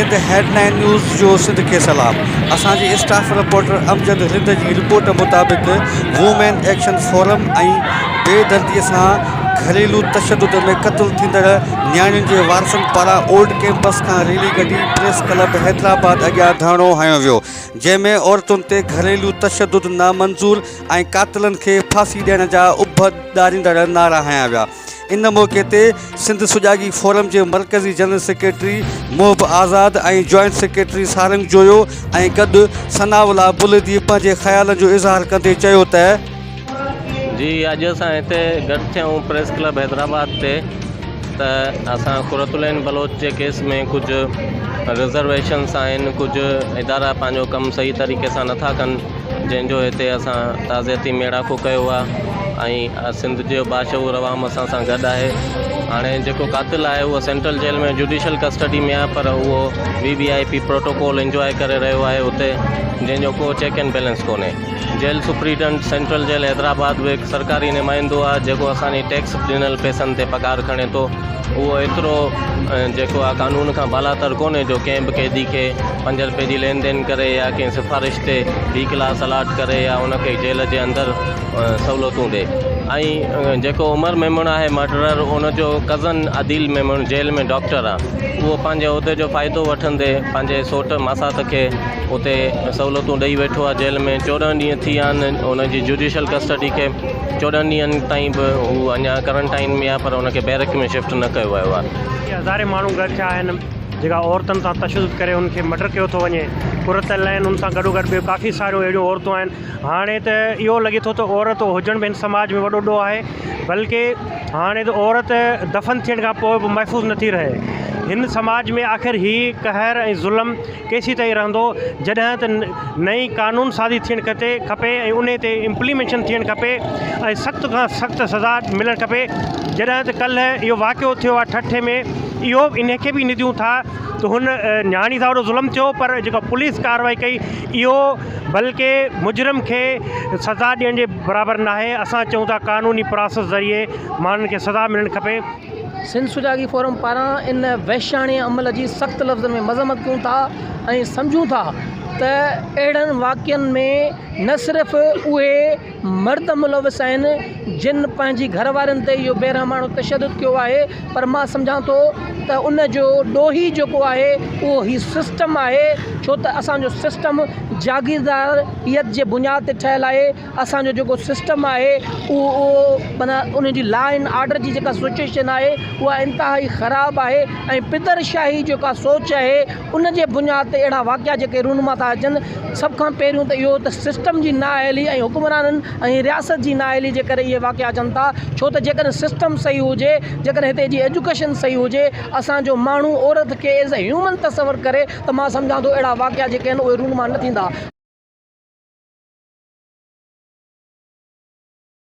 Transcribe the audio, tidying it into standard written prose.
Sindh headline news जो सिंध के सलाम। असांजे स्टाफ रिपोर्टर अमजद हिंद की रिपोर्ट मुताबिक वूमेन एक्शन फोरम बेदर्दी से घरेलू तशद्दुद में क़त्ल थींदड़ न्याणियुनि के वारसनि पारां ओल्ड कैंपस का रैली कढी प्रेस क्लब हैदराबाद अॻियां धरणो हयो वियो, जंहिंमें औरतुनि ते घरेलू तशद्दुद नामंजूर ऐं कातिलनि खे फांसी ॾियण जा उभरदारींदड़ नारा हया विया। इन मौक़े ते सिंध सुजागी फोरम के मरकज़ी जनरल सेक्रेटरी मोहब आज़ाद और जॉइंट सेक्रेटरी सारंग जोयो ऐं गॾु सनावला बुलदी पंहिंजे ख़्यालनि जो इज़हार कंदे चयो त जी अॼु असां हिते गॾु थियूं प्रेस क्लब हैदराबाद ते त असां क़ुरतुल बलोच के केस में कुछ रिजर्वेशन्स आहिनि, कुछ इदारा पंहिंजो कमु सही तरीक़े सां नथा कनि, जंहिंजो हिते असां ताज़ियती मेड़ाको कयो आहे ऐं सिंध जो बाशऊर अवाम असां सां गॾु आहे। हाणे जेको कातिल आहे उहो सेंट्रल जेल में जुडिशल कस्टडी में आहे, पर उहो VVIP प्रोटोकॉल इंजॉय करे रहियो आहे उते, जंहिंजो को चेक एंड बैलेंस कोन्हे। Jail superintendent central jail Hyderabad बि हिकु सरकारी नुमाइंदो आहे जेको असांजी टैक्स ॾिनल पैसनि ते पघार खणे थो। उहो एतिरो जेको आहे कानून खां बालातर कोन्हे जो कंहिं बि कैदी खे 5 रुपए जी लेन देन करे या कंहिं सिफारिश ते B क्लास अलाट करे या उनखे जेल जे अंदरि सहूलियतूं ॾे। ऐं जेको उमर मेमण आहे मर्डरर, उनजो कज़न आदिल मेमण जेल में डॉक्टर आहे, उहो पंहिंजे उहिदे जो फ़ाइदो वठंदे पंहिंजे सोट मासात खे उते सहूलियतूं ॾेई वेठो आहे जेल में। 14 ॾींहं थी विया आहिनि उनजी जुडिशल कस्टडी खे, 14 ॾींहंनि ताईं बि हू अञा क्वारंटाइन में आहे, पर उनखे बैरक में शिफ्ट न कयो वियो आहे। हज़ारे माण्हू गॾु थिया आहिनि जेका औरतुनि सां तशद्दुद करे उनखे मर्डर कयो थो वञे। कुरतल आहिनि, उन सां गॾोगॾु ॿियो काफ़ी सारियूं अहिड़ियूं औरतूं आहिनि। हाणे त इहो लॻे थो त औरत हुजण बि हिन समाज में वॾो ॾोह आहे, बल्कि हाणे त औरत दफ़न थियण खां पोइ बि महफ़ूज़ नथी रहे। हिन समाज में आख़िर ही कहर ऐं ज़ुल्म केसी ताईं रहंदो जॾहिं त नई कानून साज़ी थियणु खपे ऐं उन ते इम्प्लीमेंशन थियणु खपे ऐं सख़्त खां सख़्तु सज़ा मिलणु खपे। जॾहिं त कल्ह इहो वाक़ियो थियो आहे ठठे में, इहो इनखे बि निदियूं था त हुन न्याणी सां वॾो ज़ुल्म थियो, पर जेको पुलिस कार्रवाई कई इहो बल्कि मुजरिम खे सज़ा ॾियण जे बराबरि न आहे। असां चऊं था कानूनी प्रोसेस ज़रिए माण्हुनि खे सज़ा मिलणु खपे। सिंध सुजागी फोरम पारां इन वहशाणी अमल जी सख़्त लफ़्ज़नि में मज़म्मत कयूं था ऐं सम्झूं था त अहिड़नि वाक़ियनि में न सिर्फ़ु उहे मर्द मुलविस आहिनि जिन पंहिंजी घरवारनि ते इहो बेरहमाणो तशद्दुद कयो आहे, पर मां सम्झां थो त उन जो ॾोही जेको आहे उहो ही सिस्टम आहे, छो त असांजो सिस्टम जागीरदारियत जे बुनियाद ते ठहियलु आहे। असांजो जेको सिस्टम आहे उहो माना उन जी लॉ एंड ऑर्डर जी जेका सिचुएशन आहे उहा इंतिहाई ख़राबु आहे ऐं पितरशाही जेका सोच आहे उन जे बुनियाद ते अहिड़ा वाक़िया जेके रूनमा था अचनि। सभ खां पहिरियों त इहो त सिस्टम जी नाअहली ऐं हुक्मराननि ऐं रियासत जी नाअहली जे करे इहे वाक़िया अचनि था, छो त जेकॾहिं सिस्टम सही हुजे, जेकॾहिं हिते जी एजुकेशन सही हुजे, असांजो माण्हू औरत खे एज़ अ ह्यूमन तसवर करे, त मां सम्झां थो अहिड़ा वाक़िया जेके आहिनि उहे रूनमा न थींदा।